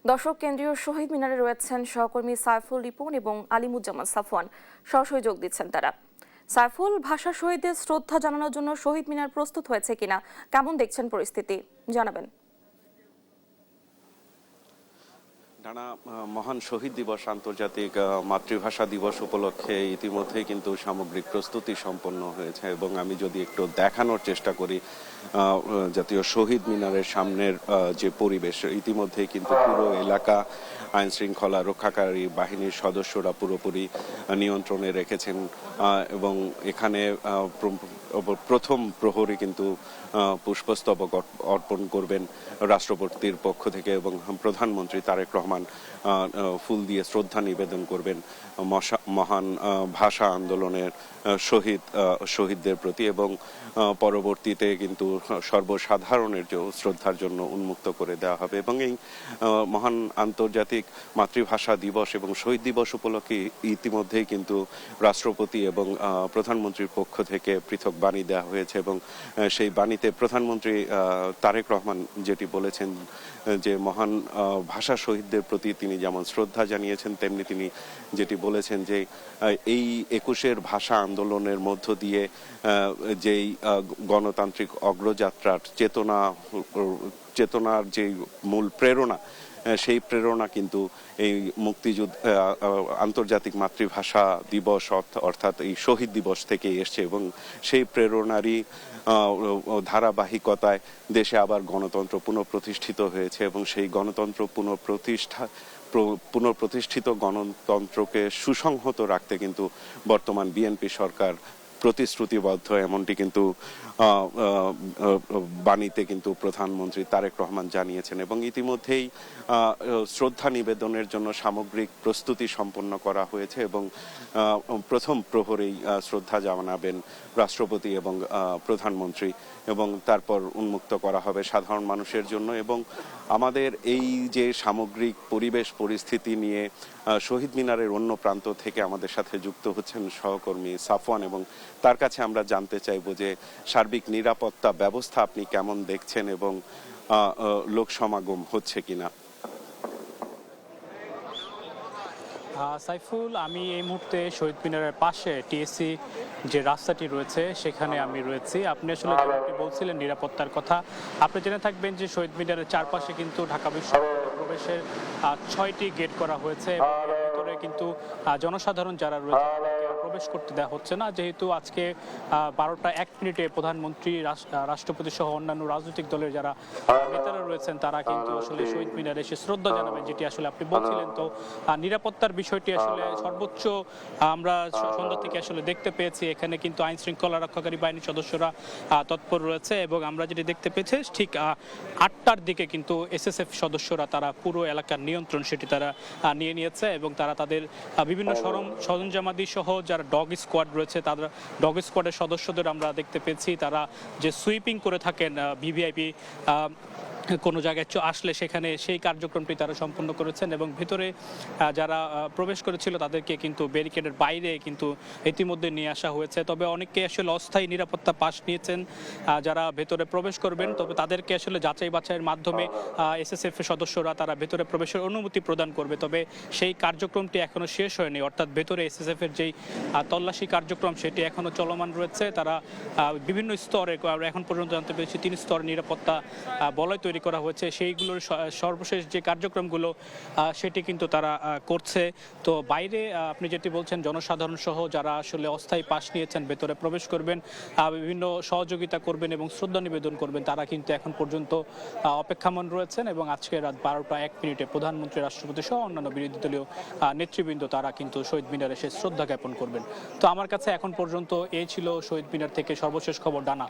দর্শক, কেন্দ্রীয় শহীদ মিনারে রয়েছেন সহকর্মী সাইফুল রিপন এবং আলিমুজ্জামান সাফওয়ান। সরাসরি যোগ দিচ্ছেন তারা। সাইফুল, ভাষা শহীদদের শ্রদ্ধা জানানোর জন্য শহীদ মিনার প্রস্তুত হয়েছে কিনা, কেমন দেখছেন পরিস্থিতি, জানাবেন। টানা মহান শহীদ দিবস, আন্তর্জাতিক মাতৃভাষা দিবস উপলক্ষে ইতিমধ্যেই কিন্তু সামগ্রিক প্রস্তুতি সম্পন্ন হয়েছে এবং আমি যদি একটু দেখানোর চেষ্টা করি, জাতীয় শহীদ মিনারের সামনের যে পরিবেশ, ইতিমধ্যেই কিন্তু পুরো এলাকা আইন শৃঙ্খলা রক্ষাকারী বাহিনীর সদস্যরা পুরোপুরি নিয়ন্ত্রণে রেখেছেন এবং এখানে প্রথম প্রহরী কিন্তু পুষ্পস্তবক অর্পণ করবেন রাষ্ট্রপতির পক্ষ থেকে এবং প্রধানমন্ত্রী তারেক রহমান ফুল দিয়ে শ্রদ্ধা নিবেদন করবেন মহান ভাষা আন্দোলনের শহীদদের প্রতি এবং পরবর্তীতে কিন্তু সর্বসাধারণের যে শ্রদ্ধার জন্য উন্মুক্ত করে দেওয়া হবে। এবং এই মহান আন্তর্জাতিক মাতৃভাষা দিবস এবং শহীদ দিবস উপলক্ষে ইতিমধ্যেই কিন্তু রাষ্ট্রপতি এবং প্রধানমন্ত্রীর পক্ষ থেকে পৃথক বাণী দেওয়া হয়েছে এবং সেই বাণীতে প্রধানমন্ত্রী তারেক রহমান যেটি বলেছেন যে মহান ভাষা শহীদদের প্রতি তিনি যেমন শ্রদ্ধা জানিয়েছেন, তেমনি তিনি যেটি বলেছেন যে এই ২১-এর ভাষা আন্দোলনের মধ্য দিয়ে যেই গণতান্ত্রিক অগ্রযাত্রার চেতনার যে মূল প্রেরণা, সেই প্রেরণা কিন্তু এই মুক্তিযুদ্ধ আন্তর্জাতিক মাতৃভাষা দিবস অর্থাৎ এই শহীদ দিবস থেকে এসছে এবং সেই প্রেরণারই ধারাবাহিকতায় দেশে আবার গণতন্ত্র পুনঃপ্রতিষ্ঠিত হয়েছে এবং সেই গণতন্ত্র পুনঃপ্রতিষ্ঠিত গণতন্ত্রকে সুসংহত রাখতে কিন্তু বর্তমান বিএনপি সরকার প্রতিশ্রুতিবদ্ধ, এমনটি কিন্তু বাণীতে কিন্তু প্রধানমন্ত্রী তারেক রহমান জানিয়েছেন এবং ইতিমধ্যেই শ্রদ্ধা নিবেদনের জন্য সামগ্রিক প্রস্তুতি সম্পন্ন করা হয়েছে এবং প্রথম প্রহরেই শ্রদ্ধা জানাবেন রাষ্ট্রপতি এবং প্রধানমন্ত্রী এবং তারপর উন্মুক্ত করা হবে সাধারণ মানুষের জন্য। এবং আমাদের এই যে সামগ্রিক পরিবেশ পরিস্থিতি নিয়ে শহীদ মিনারের অন্য প্রান্ত থেকে আমাদের সাথে যুক্ত হচ্ছেন সহকর্মী সাফওয়ান এবং তার কাছে আমরা জানতে চাইব যে সার্বিক নিরাপত্তা ব্যবস্থা আপনি কেমন দেখছেন এবং লোক সমাগম হচ্ছে কিনা। সাইফুল, আমি এই মুহূর্তে শহীদ মিনারের পাশে টিএসসি যে রাস্তাটি রয়েছে সেখানে আমি রয়েছি। আপনি আসলে যেমনটি বলছিলেন নিরাপত্তার কথা, আপনি জেনে থাকবেন যে শহীদ মিনারের চারপাশে কিন্তু ঢাকা বিশ্ববিদ্যালয় প্রবেশের 6টি গেট করা হয়েছে এবং ভিতরে কিন্তু জনসাধারণ যারা রয়েছে প্রবেশ করতে দেওয়া হচ্ছে না, যেহেতু আজকে 12টা 1 মিনিটে প্রধানমন্ত্রী, রাষ্ট্রপতি সহ অন্যান্য রাজনৈতিক দলের যারা নেতারা রয়েছেন তারা কিন্তু আসলে শহীদ মিনারে এসে শ্রদ্ধা জানাবেন, যেটি আসলে আপনি বলছিলেন। তো নিরাপত্তার বিষয়টি আসলে সর্বোচ্চ আমরা সন্ধ্যা থেকে আসলে দেখতে পেয়েছি। এখানে কিন্তু আইন শৃঙ্খলা রক্ষাকারী বাহিনীর সদস্যরা তৎপর রয়েছে এবং আমরা যেটি দেখতে পেয়েছি ঠিক 8টার দিকে কিন্তু এসএসএফ সদস্যরা তারা পুরো এলাকার নিয়ন্ত্রণ সেটি তারা নিয়ে নিয়েছে এবং তারা তাদের বিভিন্ন সরঞ্জামাদি সহ যারা ডগ স্কোয়াড রয়েছে তারা ডগ স্কোয়াডের সদস্যদের আমরা দেখতে পেয়েছি তারা যে সুইপিং করে থাকেন ভিভিআইপি কোনো জায়গায় আসলে সেখানে সেই কার্যক্রমটি তারা সম্পন্ন করেছেন এবং ভিতরে যারা প্রবেশ করেছিল তাদেরকে কিন্তু ব্যারিকেডের বাইরে কিন্তু ইতিমধ্যে নিয়ে আসা হয়েছে। তবে অনেকে আসলে অস্থায়ী নিরাপত্তা পাস নিয়েছেন যারা ভেতরে প্রবেশ করবেন, তবে তাদেরকে আসলে যাচাই বাছাইয়ের মাধ্যমে এসএসএফ এর সদস্যরা তারা ভেতরে প্রবেশের অনুমতি প্রদান করবে। তবে সেই কার্যক্রমটি এখনো শেষ হয়নি, অর্থাৎ ভেতরে এসএসএফ এর যেই তল্লাশি কার্যক্রম সেটি এখনো চলমান রয়েছে। তারা বিভিন্ন স্তরে, এখন পর্যন্ত জানতে পেরেছি 3 স্তরের নিরাপত্তা বলয় তৈরি করা হয়েছে, সেইগুলোর সর্বশেষ যে কার্যক্রমগুলো সেটি কিন্তু তারা করছে। তো বাইরে আপনি যেটি বলছেন জনসাধারণ সহ যারা আসলে অস্থায়ী পাস নিয়েছেন ভেতরে প্রবেশ করবেন, বিভিন্ন সহযোগিতা করবেন এবং শ্রদ্ধা নিবেদন করবেন, তারা কিন্তু এখন পর্যন্ত অপেক্ষামান রয়েছেন এবং আজকে রাত 12টা 1 মিনিটে প্রধানমন্ত্রী, রাষ্ট্রপতি সহ অন্যান্য বিরোধী দলীয় নেতৃবৃন্দ তারা কিন্তু শহীদ মিনারে এসে শ্রদ্ধা জ্ঞাপন করবেন। তো আমার কাছে এখন পর্যন্ত এই ছিল শহীদ মিনার থেকে সর্বশেষ খবর। ডানা।